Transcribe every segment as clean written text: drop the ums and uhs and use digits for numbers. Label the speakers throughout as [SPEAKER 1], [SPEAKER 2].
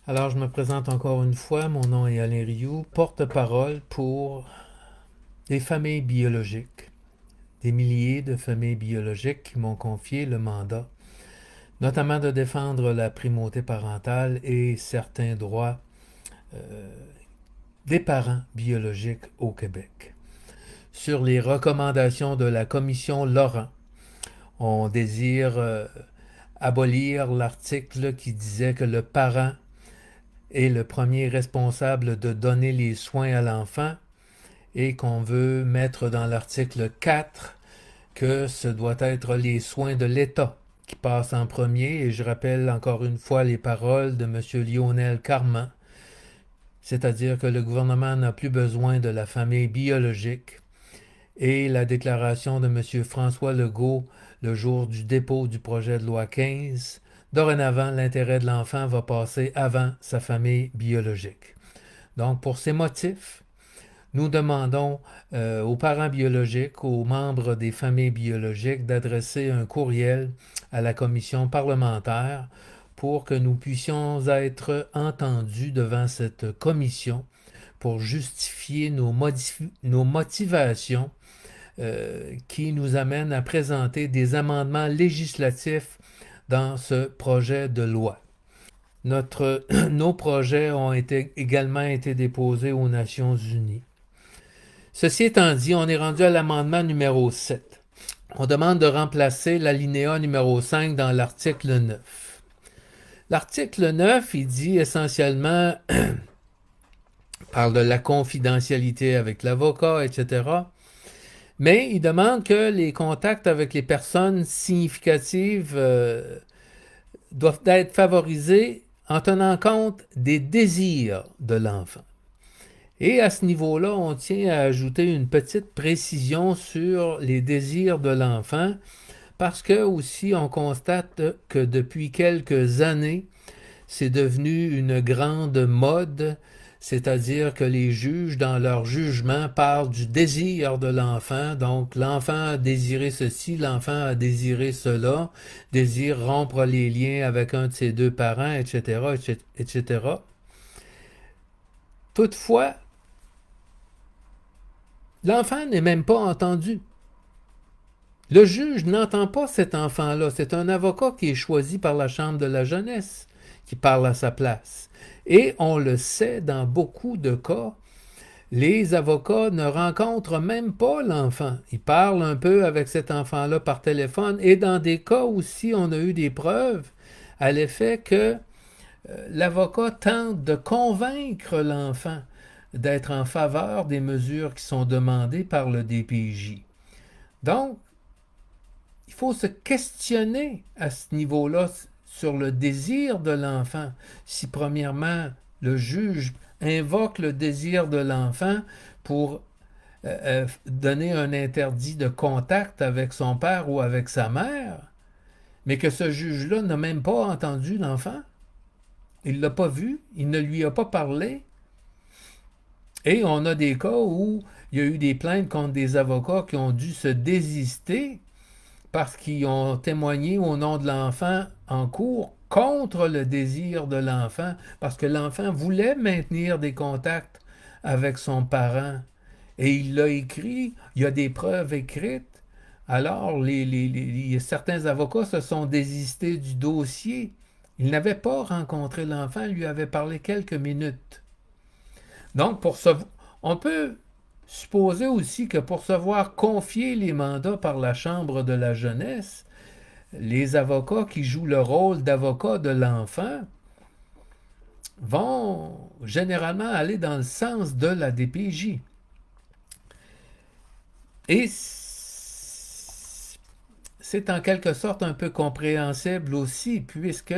[SPEAKER 1] Alors, je me présente encore une fois. Mon nom est Alain Rioux, porte-parole pour des familles biologiques, des milliers de familles biologiques qui m'ont confié le mandat, notamment de défendre la primauté parentale et certains droits des parents biologiques au Québec. Sur les recommandations de la commission Laurent, on désire abolir l'article qui disait que le parent est le premier responsable de donner les soins à l'enfant et qu'on veut mettre dans l'article 4 que ce doit être les soins de l'État qui passent en premier. Et je rappelle encore une fois les paroles de M. Lionel Carman, c'est-à-dire que le gouvernement n'a plus besoin de la famille biologique, et la déclaration de M. François Legault le jour du dépôt du projet de loi 15. Dorénavant, l'intérêt de l'enfant va passer avant sa famille biologique. Donc, pour ces motifs, nous demandons aux parents biologiques, aux membres des familles biologiques, d'adresser un courriel à la commission parlementaire pour que nous puissions être entendus devant cette commission pour justifier nos motivations qui nous amènent à présenter des amendements législatifs dans ce projet de loi. Nos projets ont également été déposés aux Nations Unies. Ceci étant dit, on est rendu à l'amendement numéro 7. On demande de remplacer l'alinéa numéro 5 dans l'article 9. L'article 9, il dit essentiellement, parle de la confidentialité avec l'avocat, etc. Mais il demande que les contacts avec les personnes significatives doivent être favorisés en tenant compte des désirs de l'enfant. Et à ce niveau-là, on tient à ajouter une petite précision sur les désirs de l'enfant, parce que aussi on constate que depuis quelques années, c'est devenu une grande mode, c'est-à-dire que les juges, dans leur jugement, parlent du désir de l'enfant. Donc, l'enfant a désiré ceci, l'enfant a désiré cela, désire rompre les liens avec un de ses deux parents, etc., etc. Toutefois, l'enfant n'est même pas entendu. Le juge n'entend pas cet enfant-là. C'est un avocat qui est choisi par la Chambre de la jeunesse qui parle à sa place. Et on le sait, dans beaucoup de cas, les avocats ne rencontrent même pas l'enfant. Ils parlent un peu avec cet enfant-là par téléphone. Et dans des cas aussi, on a eu des preuves à l'effet que l'avocat tente de convaincre l'enfant d'être en faveur des mesures qui sont demandées par le DPJ. Donc, il faut se questionner à ce niveau-là sur le désir de l'enfant. Si premièrement, le juge invoque le désir de l'enfant pour donner un interdit de contact avec son père ou avec sa mère, mais que ce juge-là n'a même pas entendu l'enfant, il ne l'a pas vu, il ne lui a pas parlé, et on a des cas où il y a eu des plaintes contre des avocats qui ont dû se désister parce qu'ils ont témoigné au nom de l'enfant en cours contre le désir de l'enfant, parce que l'enfant voulait maintenir des contacts avec son parent. Et il l'a écrit, il y a des preuves écrites. Alors, certains avocats se sont désistés du dossier. Ils n'avaient pas rencontré l'enfant, il lui avait parlé quelques minutes. Donc, on peut supposer aussi que pour se voir confier les mandats par la Chambre de la jeunesse, les avocats qui jouent le rôle d'avocat de l'enfant vont généralement aller dans le sens de la DPJ. Et c'est en quelque sorte un peu compréhensible aussi, puisque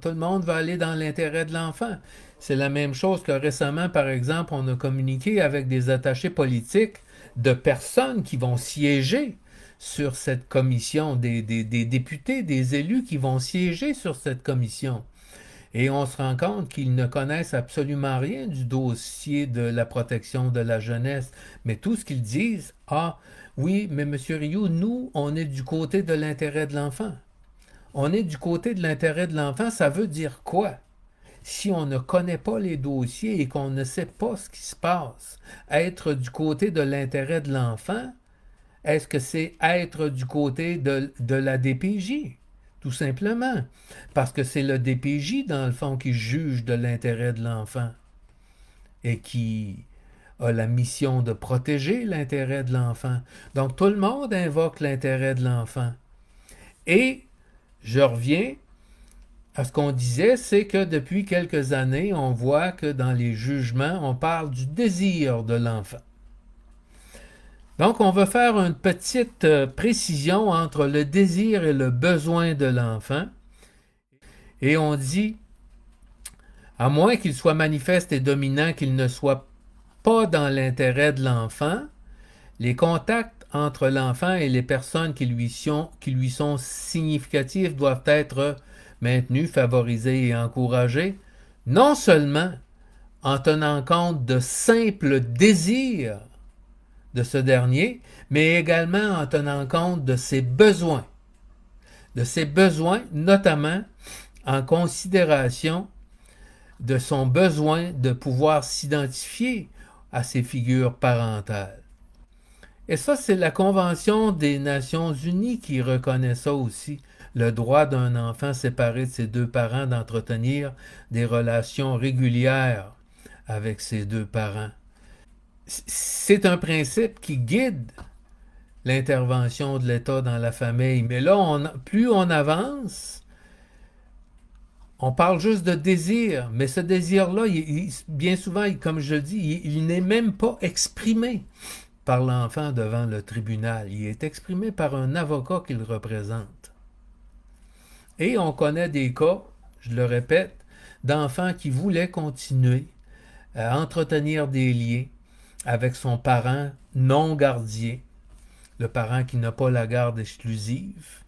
[SPEAKER 1] tout le monde va aller dans l'intérêt de l'enfant. C'est la même chose que récemment, par exemple, on a communiqué avec des attachés politiques de personnes qui vont siéger sur cette commission, des députés, des élus qui vont siéger sur cette commission. Et on se rend compte qu'ils ne connaissent absolument rien du dossier de la protection de la jeunesse. Mais tout ce qu'ils disent, ah oui, mais M. Rioux, nous, on est du côté de l'intérêt de l'enfant. On est du côté de l'intérêt de l'enfant, ça veut dire quoi? si on ne connaît pas les dossiers et qu'on ne sait pas ce qui se passe. Être du côté de l'intérêt de l'enfant, est-ce que c'est être du côté de la DPJ? Tout simplement. Parce que c'est le DPJ, dans le fond, qui juge de l'intérêt de l'enfant et qui a la mission de protéger l'intérêt de l'enfant. Donc tout le monde invoque l'intérêt de l'enfant. Et je reviens à ce qu'on disait, c'est que depuis quelques années, on voit que dans les jugements, on parle du désir de l'enfant. Donc, on va faire une petite précision entre le désir et le besoin de l'enfant. Et on dit, à moins qu'il soit manifeste et dominant, qu'il ne soit pas dans l'intérêt de l'enfant, les contacts entre l'enfant et les personnes qui lui sont significatives doivent être maintenus, favorisés et encouragés, non seulement en tenant compte de simples désirs de ce dernier, mais également en tenant compte de ses besoins notamment en considération de son besoin de pouvoir s'identifier à ses figures parentales. Et ça, c'est la Convention des Nations Unies qui reconnaît ça aussi, le droit d'un enfant séparé de ses deux parents d'entretenir des relations régulières avec ses deux parents. C'est un principe qui guide l'intervention de l'État dans la famille. Mais là, plus on avance, on parle juste de désir. Mais ce désir-là, bien souvent, comme je le dis, il n'est même pas exprimé par l'enfant devant le tribunal. Il est exprimé par un avocat qui le représente. Et on connaît des cas, je le répète, d'enfants qui voulaient continuer à entretenir des liens avec son parent non gardien, le parent qui n'a pas la garde exclusive,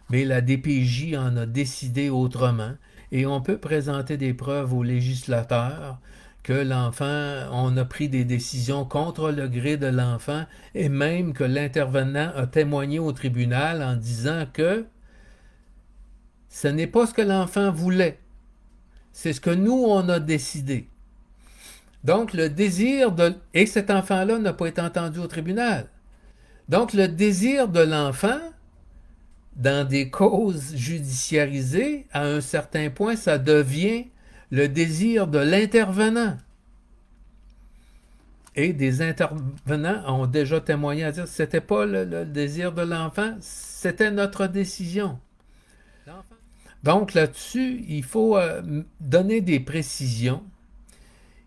[SPEAKER 1] mais la DPJ en a décidé autrement, et on peut présenter des preuves aux législateurs que l'enfant, on a pris des décisions contre le gré de l'enfant, et même que l'intervenant a témoigné au tribunal en disant que ce n'est pas ce que l'enfant voulait, c'est ce que nous, on a décidé. Donc, le désir de... Et cet enfant-là n'a pas été entendu au tribunal. Donc, le désir de l'enfant, dans des causes judiciarisées, à un certain point, ça devient le désir de l'intervenant. Et des intervenants ont déjà témoigné à dire que ce n'était pas le désir de l'enfant, c'était notre décision. Donc, là-dessus, il faut donner des précisions.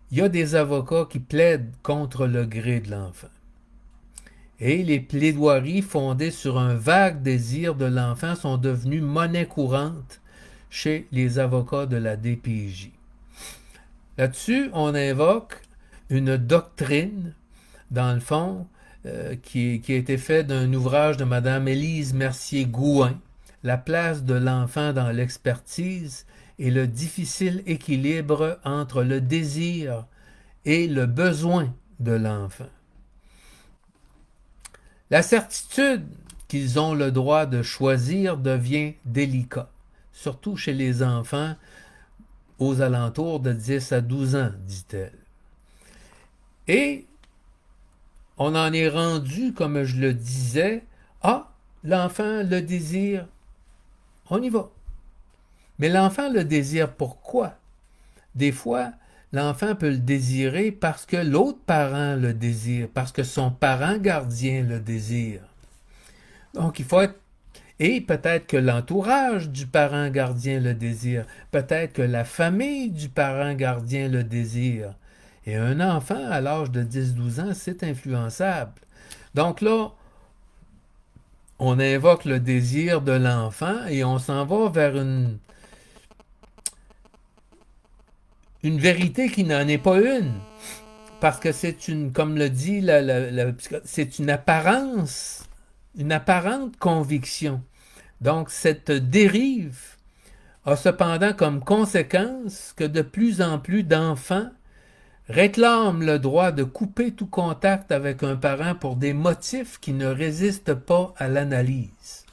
[SPEAKER 1] Il y a des avocats qui plaident contre le gré de l'enfant. Et les plaidoiries fondées sur un vague désir de l'enfant sont devenues monnaie courante chez les avocats de la DPJ. Là-dessus, on invoque une doctrine, dans le fond, qui a été faite d'un ouvrage de Mme Élise Mercier-Gouin, La place de l'enfant dans l'expertise et le difficile équilibre entre le désir et le besoin de l'enfant. La certitude qu'ils ont le droit de choisir devient délicat, surtout chez les enfants aux alentours de 10 à 12 ans, dit-elle. Et on en est rendu, comme je le disais, l'enfant le désire, on y va. Mais l'enfant le désire pourquoi? Des fois, l'enfant peut le désirer parce que l'autre parent le désire, parce que son parent gardien le désire. Donc, il faut être... Et peut-être que l'entourage du parent gardien le désire, peut-être que la famille du parent gardien le désire. Et un enfant, à l'âge de 10-12 ans, c'est influençable. Donc là, on invoque le désir de l'enfant et on s'en va vers une vérité qui n'en est pas une. Parce que c'est une, comme le dit c'est une apparente conviction. Donc cette dérive a cependant comme conséquence que de plus en plus d'enfants réclament le droit de couper tout contact avec un parent pour des motifs qui ne résistent pas à l'analyse.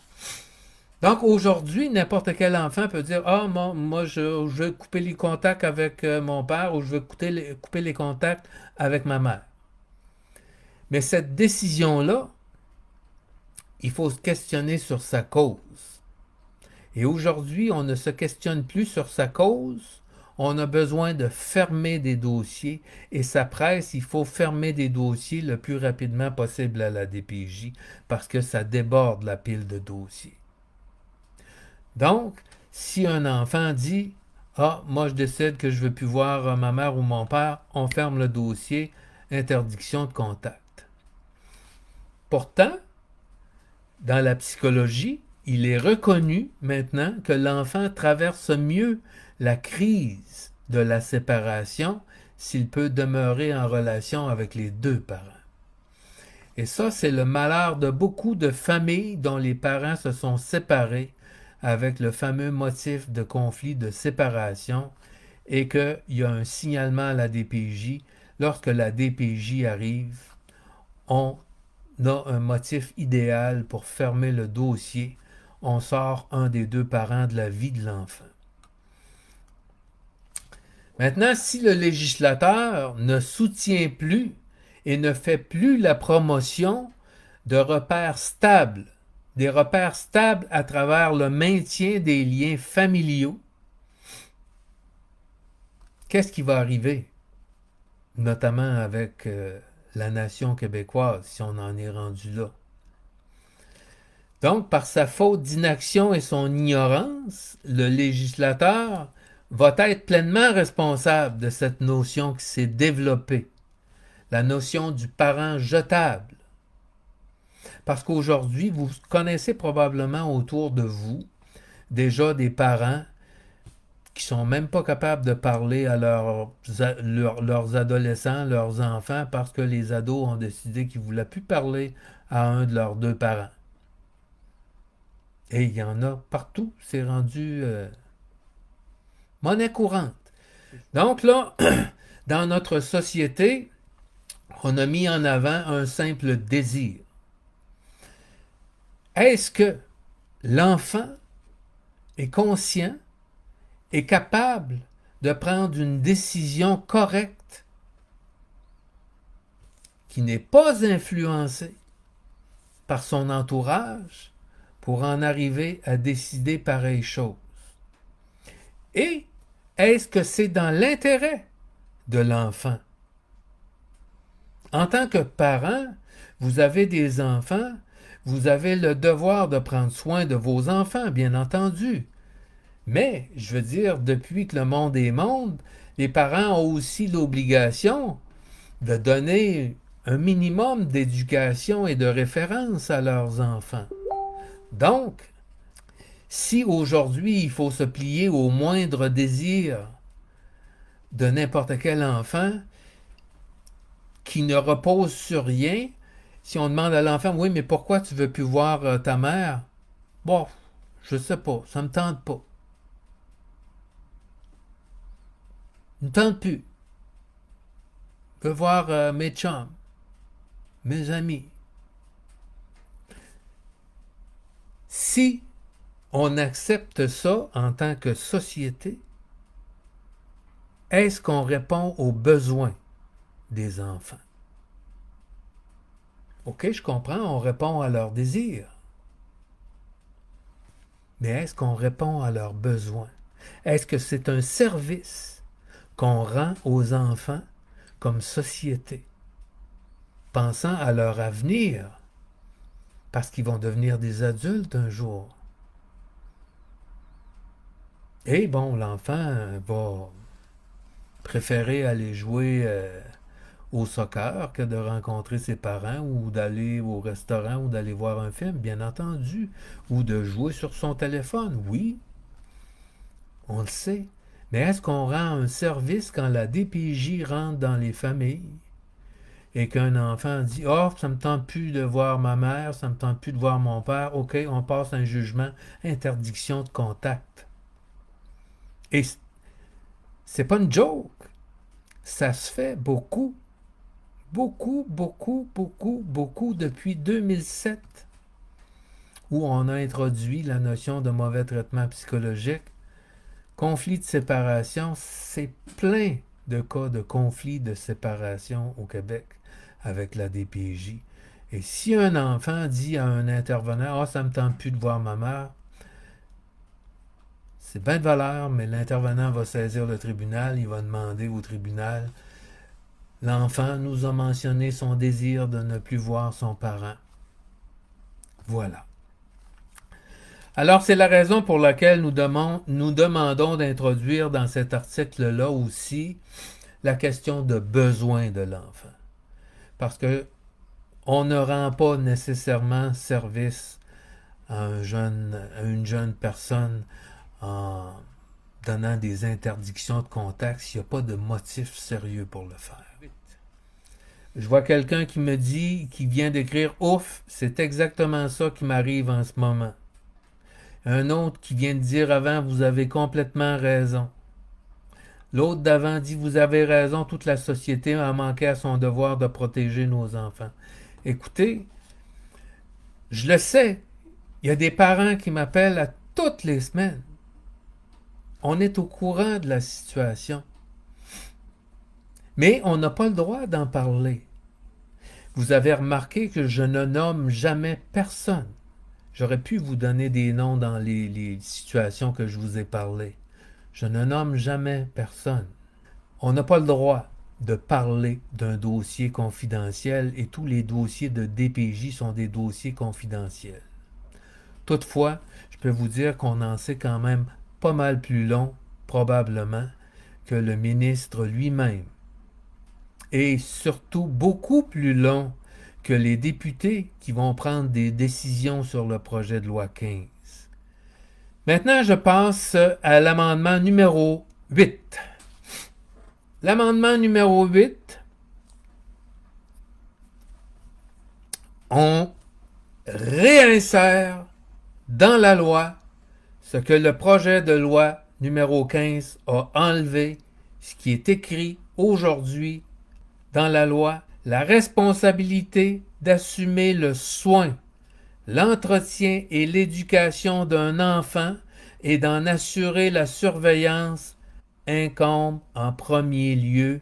[SPEAKER 1] Donc aujourd'hui, n'importe quel enfant peut dire ah, moi je veux couper les contacts avec mon père ou je veux couper les contacts avec ma mère. Mais cette décision-là, il faut se questionner sur sa cause. Et aujourd'hui, on ne se questionne plus sur sa cause. On a besoin de fermer des dossiers et ça presse, il faut fermer des dossiers le plus rapidement possible à la DPJ parce que ça déborde la pile de dossiers. Donc, si un enfant dit ah, moi je décide que je ne veux plus voir ma mère ou mon père, on ferme le dossier, interdiction de contact. Pourtant, dans la psychologie, il est reconnu maintenant que l'enfant traverse mieux la crise de la séparation s'il peut demeurer en relation avec les deux parents. Et ça, c'est le malheur de beaucoup de familles dont les parents se sont séparés avec le fameux motif de conflit de séparation et qu'il y a un signalement à la DPJ. Lorsque la DPJ arrive, on a un motif idéal pour fermer le dossier. On sort un des deux parents de la vie de l'enfant. Maintenant, si le législateur ne soutient plus et ne fait plus la promotion de repères stables, des repères stables à travers le maintien des liens familiaux, qu'est-ce qui va arriver? Notamment avec la nation québécoise, si on en est rendu là. Donc, par sa faute d'inaction et son ignorance, le législateur va être pleinement responsable de cette notion qui s'est développée, la notion du parent jetable. Parce qu'aujourd'hui, vous connaissez probablement autour de vous déjà des parents qui sont même pas capables de parler à leurs adolescents, leurs enfants, parce que les ados ont décidé qu'ils ne voulaient plus parler à un de leurs deux parents. Et il y en a partout, c'est rendu monnaie courante. Donc là, dans notre société, on a mis en avant un simple désir. Est-ce que l'enfant est conscient, est capable de prendre une décision correcte qui n'est pas influencée par son entourage pour en arriver à décider pareille chose? Et est-ce que c'est dans l'intérêt de l'enfant? En tant que parent, vous avez des enfants, vous avez le devoir de prendre soin de vos enfants, bien entendu. Mais, je veux dire, depuis que le monde est monde, les parents ont aussi l'obligation de donner un minimum d'éducation et de référence à leurs enfants. Donc, si aujourd'hui il faut se plier au moindre désir de n'importe quel enfant qui ne repose sur rien, si on demande à l'enfant, oui, mais pourquoi tu veux plus voir ta mère? Bon, je sais pas, ça me tente pas. Ça me tente plus. Je veux voir mes chums, mes amis. Si on accepte ça en tant que société, est-ce qu'on répond aux besoins des enfants? OK, je comprends, on répond à leurs désirs. Mais est-ce qu'on répond à leurs besoins? Est-ce que c'est un service qu'on rend aux enfants comme société, pensant à leur avenir, parce qu'ils vont devenir des adultes un jour? Et bon, l'enfant va préférer aller jouer au soccer que de rencontrer ses parents ou d'aller au restaurant ou d'aller voir un film, bien entendu, ou de jouer sur son téléphone. Oui, on le sait. Mais est-ce qu'on rend un service quand la DPJ rentre dans les familles et qu'un enfant dit « Oh, ça me tente plus de voir ma mère, ça me tente plus de voir mon père. OK, on passe un jugement, interdiction de contact. » Et c'est pas une joke. Ça se fait beaucoup. Beaucoup depuis 2007, où on a introduit la notion de mauvais traitement psychologique. Conflit de séparation, c'est plein de cas de conflit de séparation au Québec avec la DPJ. Et si un enfant dit à un intervenant « Ah, ça ne me tente plus de voir ma mère », c'est bien de valeur, mais l'intervenant va saisir le tribunal, il va demander au tribunal « L'enfant nous a mentionné son désir de ne plus voir son parent. » Voilà. Alors, c'est la raison pour laquelle nous demandons d'introduire dans cet article-là aussi la question de besoin de l'enfant. Parce que on ne rend pas nécessairement service à une jeune personne en donnant des interdictions de contact s'il n'y a pas de motif sérieux pour le faire. Je vois quelqu'un qui me dit, qui vient d'écrire « Ouf, c'est exactement ça qui m'arrive en ce moment. » Un autre qui vient de dire avant « Vous avez complètement raison. » L'autre d'avant dit « Vous avez raison, toute la société a manqué à son devoir de protéger nos enfants. » Écoutez, je le sais, il y a des parents qui m'appellent à toutes les semaines. On est au courant de la situation. Mais on n'a pas le droit d'en parler. Vous avez remarqué que je ne nomme jamais personne. J'aurais pu vous donner des noms dans les situations que je vous ai parlé. Je ne nomme jamais personne. On n'a pas le droit de parler d'un dossier confidentiel et tous les dossiers de DPJ sont des dossiers confidentiels. Toutefois, je peux vous dire qu'on en sait quand même pas mal plus long, probablement, que le ministre lui-même. Et surtout beaucoup plus long que les députés qui vont prendre des décisions sur le projet de loi 15. Maintenant, je passe à l'amendement numéro 8. L'amendement numéro 8, on réinsère dans la loi ce que le projet de loi numéro 15 a enlevé, ce qui est écrit aujourd'hui dans la loi, la responsabilité d'assumer le soin, l'entretien et l'éducation d'un enfant et d'en assurer la surveillance incombe en premier lieu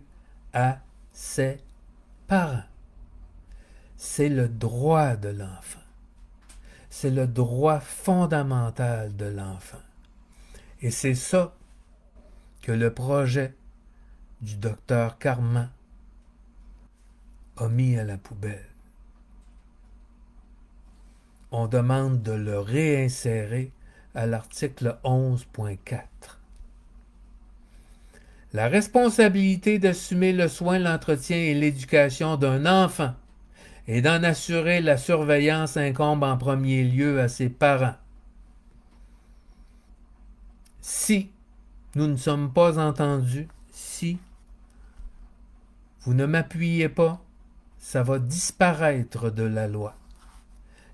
[SPEAKER 1] à ses parents. C'est le droit de l'enfant. C'est le droit fondamental de l'enfant. Et c'est ça que le projet du docteur Carman a mis à la poubelle. On demande de le réinsérer à l'article 11.4. La responsabilité d'assumer le soin, l'entretien et l'éducation d'un enfant et d'en assurer la surveillance incombe en premier lieu à ses parents. Si nous ne sommes pas entendus, si vous ne m'appuyez pas, ça va disparaître de la loi.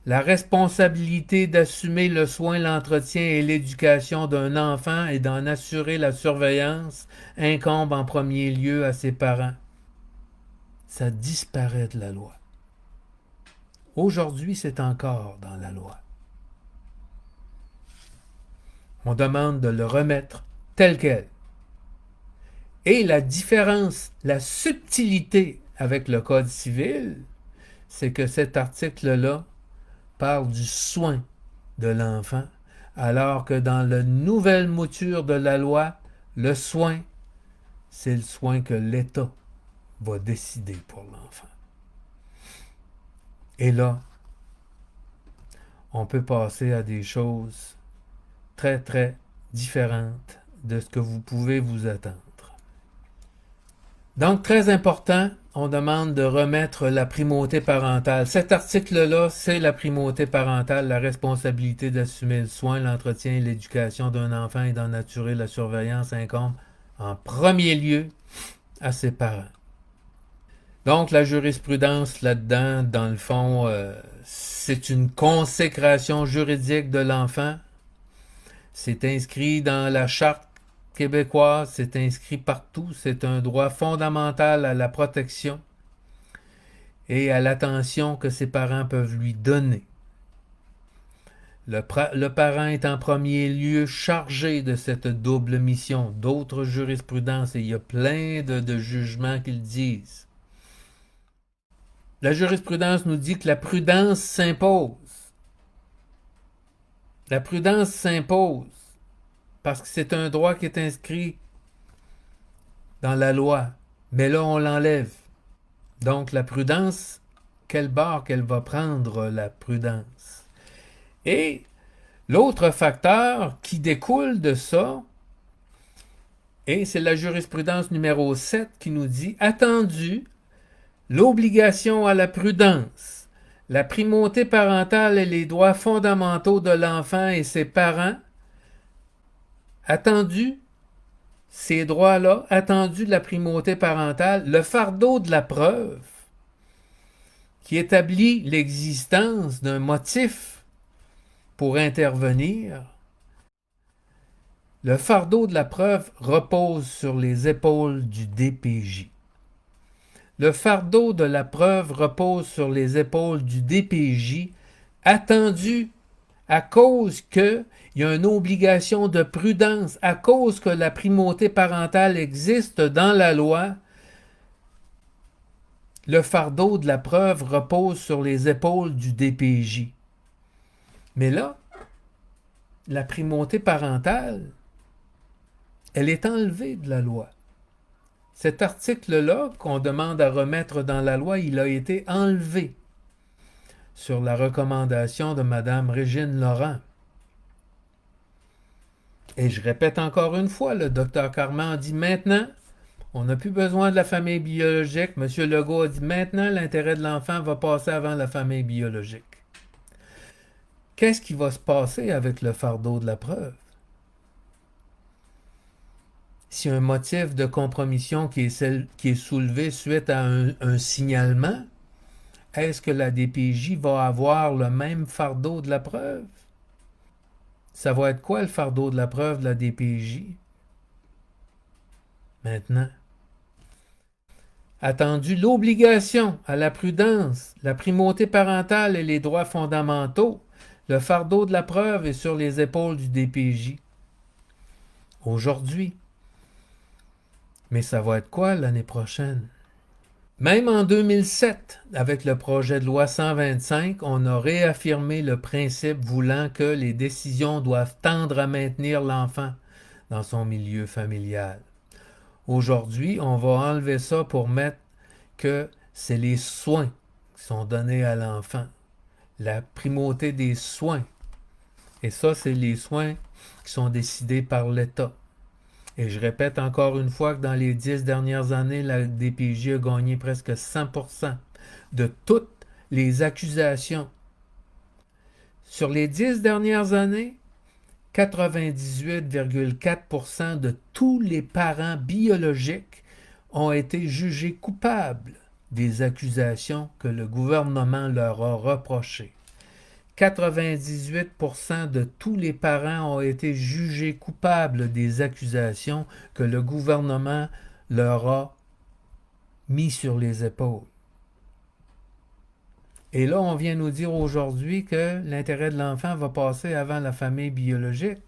[SPEAKER 1] La responsabilité d'assumer le soin, l'entretien et l'éducation d'un enfant et d'en assurer la surveillance incombe en premier lieu à ses parents. Ça disparaît de la loi. Aujourd'hui, c'est encore dans la loi. On demande de le remettre tel quel. Et la différence, la subtilité avec le Code civil, c'est que cet article-là parle du soin de l'enfant, alors que dans la nouvelle mouture de la loi, le soin, c'est le soin que l'État va décider pour l'enfant. Et là, on peut passer à des choses très, très différentes de ce que vous pouvez vous attendre. Donc, très important, on demande de remettre la primauté parentale. Cet article-là, c'est la primauté parentale, la responsabilité d'assumer le soin, l'entretien et l'éducation d'un enfant et d'en assurer la surveillance incombe en premier lieu à ses parents. Donc, la jurisprudence là-dedans, dans le fond, c'est une consécration juridique de l'enfant. C'est inscrit dans la Charte québécoise, c'est inscrit partout, c'est un droit fondamental à la protection et à l'attention que ses parents peuvent lui donner. Le parent est en premier lieu chargé de cette double mission. D'autres jurisprudences, et il y a plein de jugements qui le disent. La jurisprudence nous dit que la prudence s'impose. La prudence s'impose parce que c'est un droit qui est inscrit dans la loi. Mais là, on l'enlève. Donc, la prudence, quelle barre qu'elle va prendre, la prudence? Et l'autre facteur qui découle de ça, et c'est la jurisprudence numéro 7 qui nous dit « Attendu, l'obligation à la prudence, la primauté parentale et les droits fondamentaux de l'enfant et ses parents, attendu ces droits-là, attendu de la primauté parentale, le fardeau de la preuve qui établit l'existence d'un motif pour intervenir, le fardeau de la preuve repose sur les épaules du DPJ. Le fardeau de la preuve repose sur les épaules du DPJ, attendu à cause qu'il y a une obligation de prudence, à cause que la primauté parentale existe dans la loi. Le fardeau de la preuve repose sur les épaules du DPJ. Mais là, la primauté parentale, elle est enlevée de la loi. Cet article-là qu'on demande à remettre dans la loi, il a été enlevé sur la recommandation de Mme Régine Laurent. Et je répète encore une fois, le docteur Carman a dit maintenant, on n'a plus besoin de la famille biologique. M. Legault a dit maintenant, l'intérêt de l'enfant va passer avant la famille biologique. Qu'est-ce qui va se passer avec le fardeau de la preuve? Si un motif de compromission qui est soulevé suite à un signalement, est-ce que la DPJ va avoir le même fardeau de la preuve? Ça va être quoi le fardeau de la preuve de la DPJ? Maintenant. Attendu l'obligation à la prudence, la primauté parentale et les droits fondamentaux, le fardeau de la preuve est sur les épaules du DPJ. Aujourd'hui. Mais ça va être quoi l'année prochaine? Même en 2007, avec le projet de loi 125, on a réaffirmé le principe voulant que les décisions doivent tendre à maintenir l'enfant dans son milieu familial. Aujourd'hui, on va enlever ça pour mettre que c'est les soins qui sont donnés à l'enfant, la primauté des soins. Et ça, c'est les soins qui sont décidés par l'État. Et je répète encore une fois que dans les 10 dernières années, la DPJ a gagné presque 100% de toutes les accusations. Sur les 10 dernières années, 98,4% de tous les parents biologiques ont été jugés coupables des accusations que le gouvernement leur a reprochées. 98% de tous les parents ont été jugés coupables des accusations que le gouvernement leur a mis sur les épaules. Et là, on vient nous dire aujourd'hui que l'intérêt de l'enfant va passer avant la famille biologique.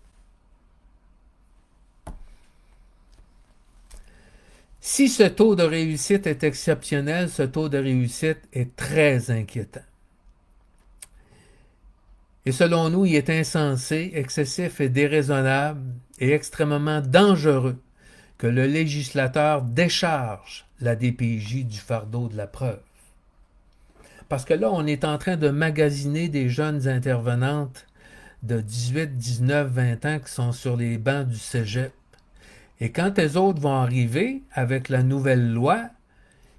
[SPEAKER 1] Si ce taux de réussite est exceptionnel, ce taux de réussite est très inquiétant. Et selon nous, il est insensé, excessif et déraisonnable et extrêmement dangereux que le législateur décharge la DPJ du fardeau de la preuve. Parce que là, on est en train de magasiner des jeunes intervenantes de 18, 19, 20 ans qui sont sur les bancs du cégep. Et quand les autres vont arriver avec la nouvelle loi,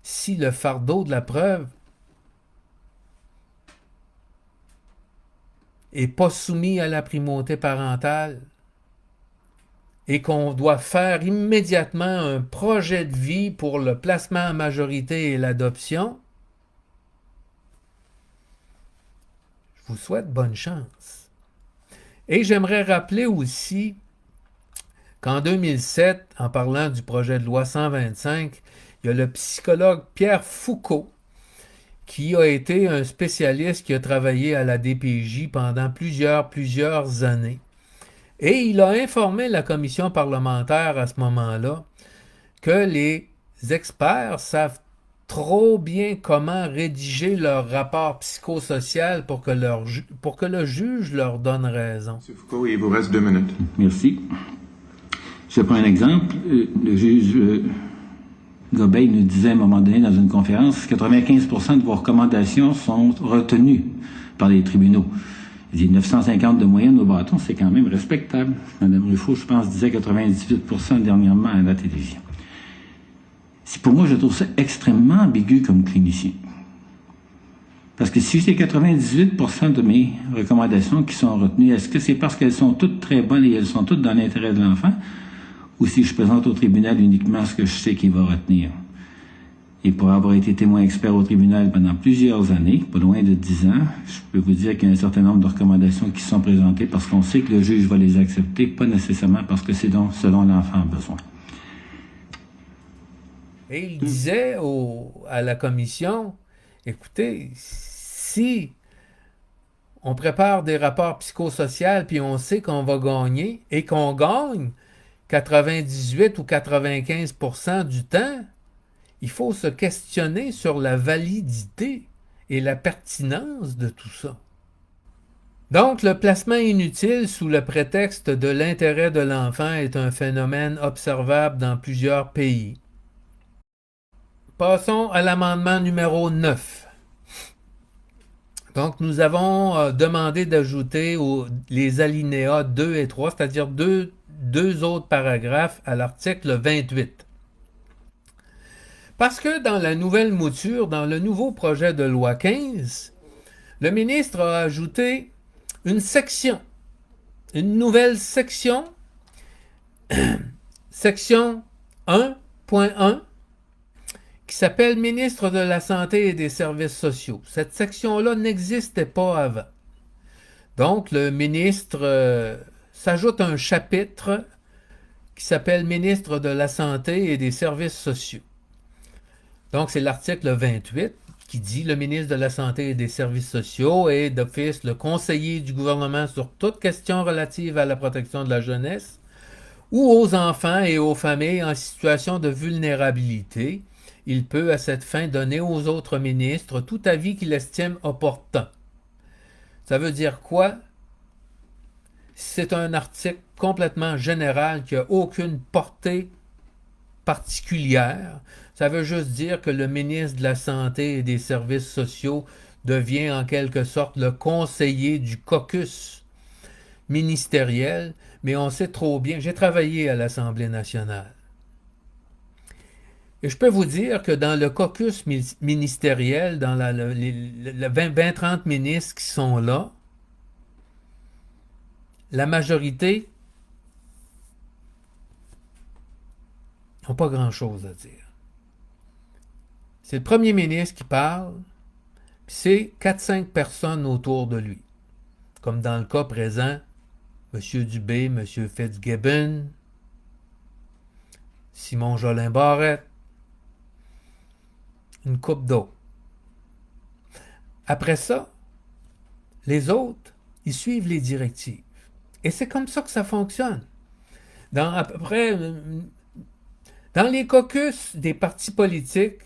[SPEAKER 1] si le fardeau de la preuve n'est pas soumis à la primauté parentale et qu'on doit faire immédiatement un projet de vie pour le placement en majorité et l'adoption, je vous souhaite bonne chance. Et j'aimerais rappeler aussi qu'en 2007, en parlant du projet de loi 125, il y a le psychologue Pierre Foucault qui a été un spécialiste qui a travaillé à la DPJ pendant plusieurs années. Et il a informé la commission parlementaire à ce moment-là que les experts savent trop bien comment rédiger leur rapport psychosocial pour que le juge leur donne raison.
[SPEAKER 2] M. Foucault, il vous reste 2 minutes.
[SPEAKER 3] Merci. Je prends un exemple. Le juge Gobeil nous disait à un moment donné dans une conférence, 95% de vos recommandations sont retenues par les tribunaux. Il dit 950 de moyenne au bâton, c'est quand même respectable. Mme Ruffo, je pense, disait 98% dernièrement à la télévision. Pour moi, je trouve ça extrêmement ambigu comme clinicien. Parce que si j'ai 98% de mes recommandations qui sont retenues, est-ce que c'est parce qu'elles sont toutes très bonnes et elles sont toutes dans l'intérêt de l'enfant, ou si je présente au tribunal uniquement ce que je sais qu'il va retenir? Et pour avoir été témoin expert au tribunal pendant plusieurs années, pas loin de 10 ans, je peux vous dire qu'il y a un certain nombre de recommandations qui sont présentées parce qu'on sait que le juge va les accepter, pas nécessairement parce que c'est donc selon l'enfant a besoin.
[SPEAKER 1] Et il disait à la commission, écoutez, si on prépare des rapports psychosociaux puis on sait qu'on va gagner et qu'on gagne 98 ou 95% du temps, il faut se questionner sur la validité et la pertinence de tout ça. Donc, le placement inutile sous le prétexte de l'intérêt de l'enfant est un phénomène observable dans plusieurs pays. Passons à l'amendement numéro 9. Donc, nous avons demandé d'ajouter les alinéas 2 et 3, c'est-à-dire deux autres paragraphes à l'article 28. Parce que dans la nouvelle mouture, dans le nouveau projet de loi 15, le ministre a ajouté une nouvelle section, section 1.1, qui s'appelle Ministre de la Santé et des Services sociaux. Cette section-là n'existait pas avant. Donc, le ministre s'ajoute un chapitre qui s'appelle Ministre de la Santé et des Services sociaux. Donc, c'est l'article 28 qui dit le ministre de la Santé et des Services sociaux est d'office le conseiller du gouvernement sur toute question relative à la protection de la jeunesse ou aux enfants et aux familles en situation de vulnérabilité. Il peut à cette fin donner aux autres ministres tout avis qu'il estime opportun. Ça veut dire quoi? C'est un article complètement général qui n'a aucune portée particulière. Ça veut juste dire que le ministre de la Santé et des Services sociaux devient en quelque sorte le conseiller du caucus ministériel, mais on sait trop bien, j'ai travaillé à l'Assemblée nationale. Et je peux vous dire que dans le caucus ministériel, dans les 20-30 ministres qui sont là, la majorité n'ont pas grand-chose à dire. C'est le premier ministre qui parle, puis c'est 4-5 personnes autour de lui. Comme dans le cas présent, M. Dubé, M. Fitzgibbon, Simon Jolin-Barrette, une coupe d'eau. Après ça, les autres, ils suivent les directives. Et c'est comme ça que ça fonctionne. Dans les caucus des partis politiques,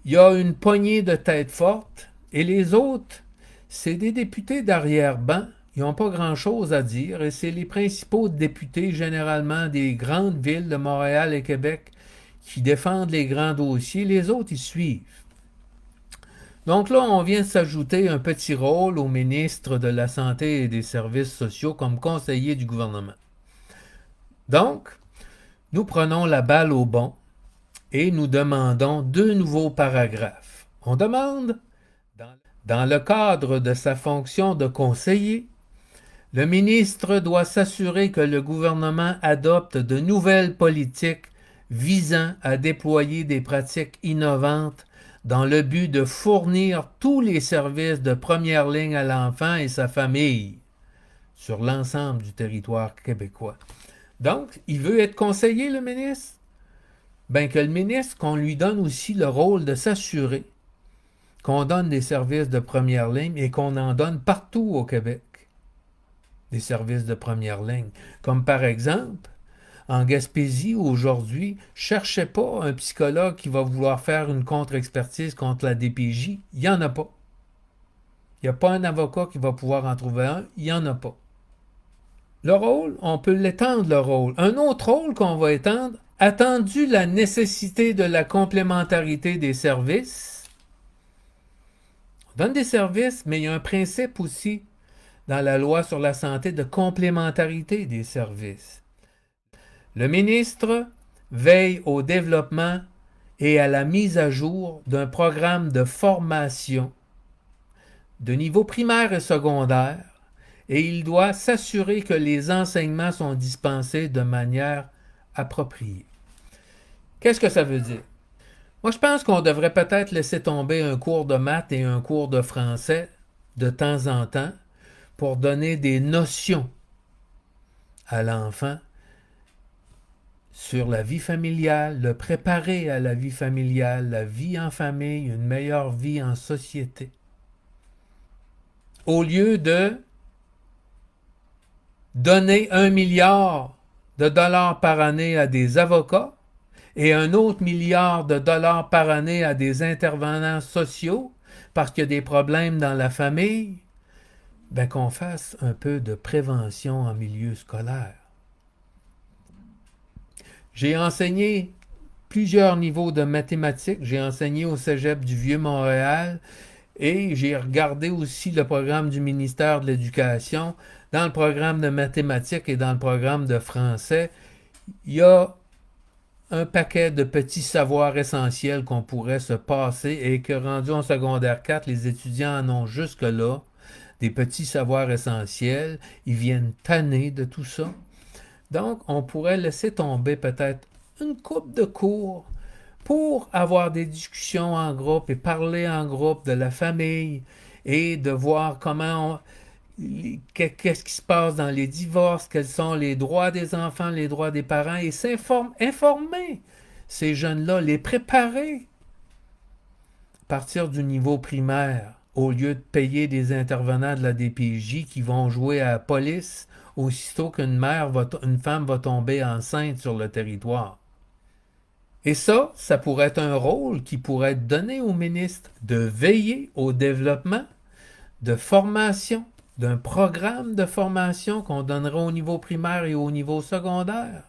[SPEAKER 1] il y a une poignée de têtes fortes et les autres, c'est des députés d'arrière-ban. Ils n'ont pas grand-chose à dire et c'est les principaux députés, généralement des grandes villes de Montréal et Québec, qui défendent les grands dossiers. Les autres, ils suivent. Donc là, on vient s'ajouter un petit rôle au ministre de la Santé et des Services sociaux comme conseiller du gouvernement. Donc, nous prenons la balle au bond et nous demandons 2 nouveaux paragraphes. On demande, dans le cadre de sa fonction de conseiller, le ministre doit s'assurer que le gouvernement adopte de nouvelles politiques visant à déployer des pratiques innovantes dans le but de fournir tous les services de première ligne à l'enfant et sa famille sur l'ensemble du territoire québécois. Donc, il veut être conseiller, le ministre? Bien que le ministre, qu'on lui donne aussi le rôle de s'assurer qu'on donne des services de première ligne et qu'on en donne partout au Québec. Des services de première ligne. Comme par exemple, en Gaspésie, aujourd'hui, cherchez pas un psychologue qui va vouloir faire une contre-expertise contre la DPJ. Il n'y en a pas. Il n'y a pas un avocat qui va pouvoir en trouver un. Il n'y en a pas. Le rôle, on peut l'étendre, le rôle. Un autre rôle qu'on va étendre, attendu la nécessité de la complémentarité des services. On donne des services, mais il y a un principe aussi dans la loi sur la santé de complémentarité des services. Le ministre veille au développement et à la mise à jour d'un programme de formation de niveau primaire et secondaire, et il doit s'assurer que les enseignements sont dispensés de manière appropriée. Qu'est-ce que ça veut dire? Moi, je pense qu'on devrait peut-être laisser tomber un cours de maths et un cours de français de temps en temps pour donner des notions à l'enfant sur la vie familiale, le préparer à la vie familiale, la vie en famille, une meilleure vie en société. Au lieu de donner 1 milliard de dollars par année à des avocats et un autre milliard de dollars par année à des intervenants sociaux parce qu'il y a des problèmes dans la famille, ben qu'on fasse un peu de prévention en milieu scolaire. J'ai enseigné plusieurs niveaux de mathématiques. J'ai enseigné au Cégep du Vieux-Montréal et j'ai regardé aussi le programme du ministère de l'Éducation. Dans le programme de mathématiques et dans le programme de français, il y a un paquet de petits savoirs essentiels qu'on pourrait se passer et que, rendu en secondaire 4, les étudiants en ont jusque-là, des petits savoirs essentiels. Ils viennent tanner de tout ça. Donc, on pourrait laisser tomber peut-être une couple de cours pour avoir des discussions en groupe et parler en groupe de la famille et de voir qu'est-ce qui se passe dans les divorces, quels sont les droits des enfants, les droits des parents, et informer ces jeunes-là, les préparer à partir du niveau primaire, au lieu de payer des intervenants de la DPJ qui vont jouer à la police aussitôt qu'une femme va tomber enceinte sur le territoire. Et ça pourrait être un rôle qui pourrait être donné au ministre de veiller au développement de formation, d'un programme de formation qu'on donnerait au niveau primaire et au niveau secondaire.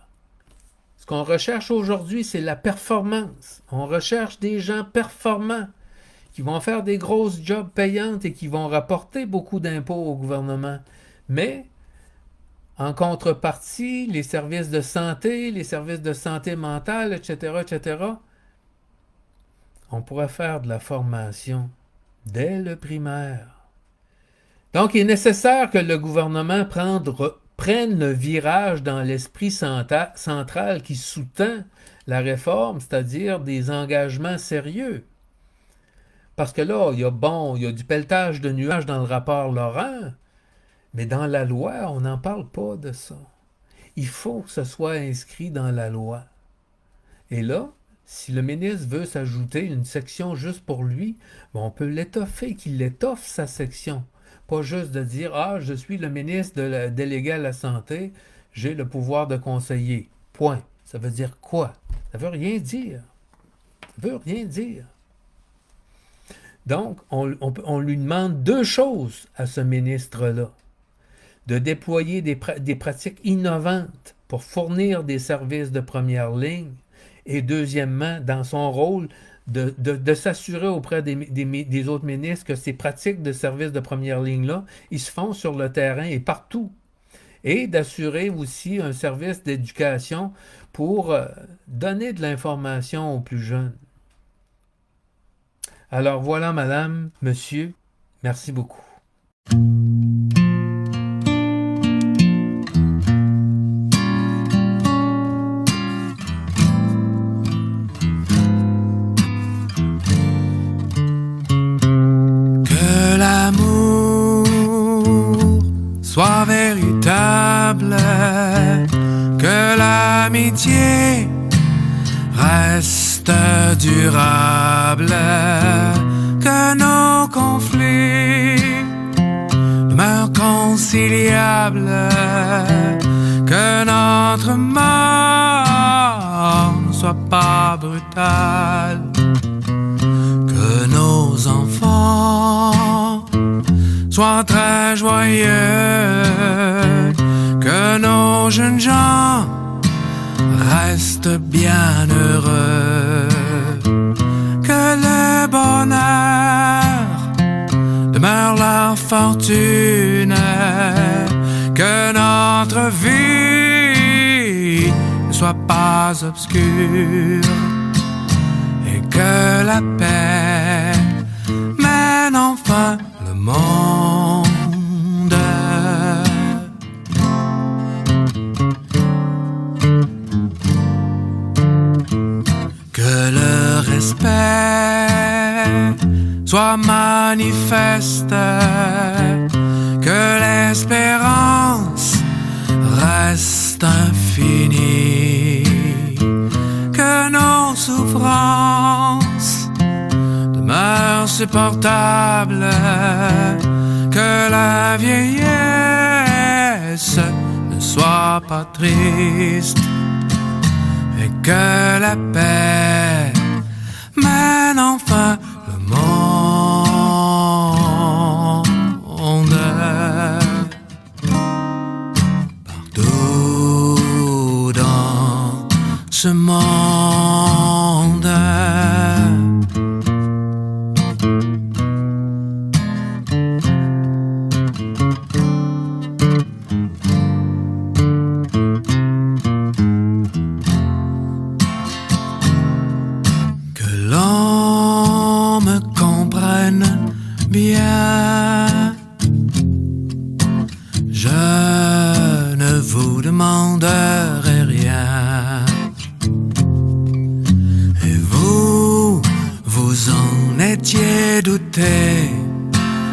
[SPEAKER 1] Ce qu'on recherche aujourd'hui, c'est la performance. On recherche des gens performants qui vont faire des grosses jobs payantes et qui vont rapporter beaucoup d'impôts au gouvernement. Mais, en contrepartie, les services de santé mentale, etc., on pourrait faire de la formation dès le primaire. Donc, il est nécessaire que le gouvernement prenne le virage dans l'esprit central qui sous-tend la réforme, c'est-à-dire des engagements sérieux. Parce que là, il y a du pelletage de nuages dans le rapport Laurent, mais dans la loi, on n'en parle pas de ça. Il faut que ce soit inscrit dans la loi. Et là, si le ministre veut s'ajouter une section juste pour lui, on peut l'étoffer, qu'il étoffe sa section. Pas juste de dire « Ah, je suis le ministre délégué à la santé, j'ai le pouvoir de conseiller. » Point. Ça veut dire quoi? Ça veut rien dire. Ça veut rien dire. Donc, on lui demande deux choses à ce ministre-là. De déployer des pratiques innovantes pour fournir des services de première ligne et deuxièmement, dans son rôle, de s'assurer auprès des autres ministres que ces pratiques de services de première ligne-là, ils se font sur le terrain et partout. Et d'assurer aussi un service d'éducation pour donner de l'information aux plus jeunes. Alors voilà, madame, monsieur, merci beaucoup.
[SPEAKER 2] Que l'amour soit véritable, que l'amitié reste durable, que nos conflits demeurent conciliables, que notre mort ne soit pas brutale, que nos enfants soient très joyeux, que nos jeunes gens restent bien heureux, que le bonheur demeure leur fortune, que notre vie ne soit pas obscure, et que la paix mène enfin le monde. Que le respect soit manifeste, que l'espérance reste infinie, que nos souffrances demeurent supportables, que la vieillesse ne soit pas triste, et que la paix mène enfin le monde. Partout dans ce monde, bien. Je ne vous demanderai rien. Et vous, vous en étiez douté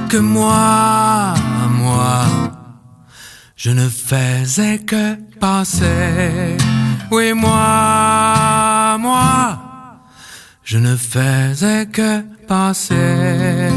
[SPEAKER 2] que moi, je ne faisais que passer. Oui, moi, je ne faisais que passer.